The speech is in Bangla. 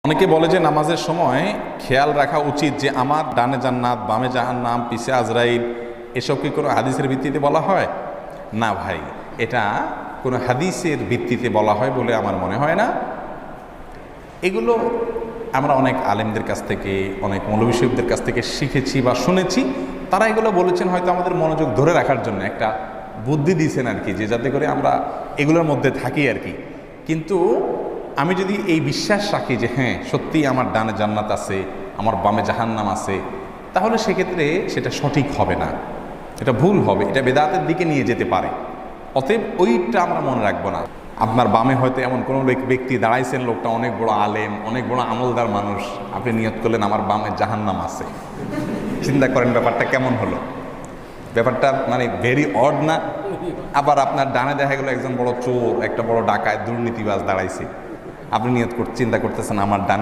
অনেকে বলে যে নামাজের সময় খেয়াল রাখা উচিত যে আমার ডানে জান্নাত বামে জাহান্নাম পিছে আজরাইল, এসব কি কোনো হাদিসের ভিত্তিতে বলা হয়? না ভাই, এটা কোনো হাদিসের ভিত্তিতে বলা হয় বলে আমার মনে হয় না। এগুলো আমরা অনেক আলেমদের কাছ থেকে, অনেক মৌলভী সাহেবদের কাছ থেকে শিখেছি বা শুনেছি। তারা এগুলো বলেছেন হয়তো আমাদের মনোযোগ ধরে রাখার জন্য, একটা বুদ্ধি দিয়েছেন আর কি, যে যাতে করে আমরা এগুলোর মধ্যে থাকি আর কি। কিন্তু আমি যদি এই বিশ্বাস রাখি যে হ্যাঁ সত্যিই আমার ডানে জান্নাত আছে, আমার বামে জাহান্নাম আছে, তাহলে সেক্ষেত্রে সেটা সঠিক হবে না, এটা ভুল হবে, এটা বেদাতের দিকে নিয়ে যেতে পারে। অতএব ওইটা আমরা মনে রাখবো না। আপনার বামে হয়তো এমন কোনো ব্যক্তি দাঁড়াইছেন, লোকটা অনেক বড় আলেম, অনেক বড় আমলদার মানুষ, আপনি নিয়ত করলেন আমার বামে জাহান্নাম আছে। চিন্তা করেন ব্যাপারটা কেমন হলো? ব্যাপারটা মানে ভেরি অড না? আবার আপনার ডানে দেখা গেলো একজন বড় চোর, একটা বড় ডাকাত, দুর্নীতিবাজ দাঁড়াইছে, আপনি নিয়ত চিন্তা করতেছেন আমার ডান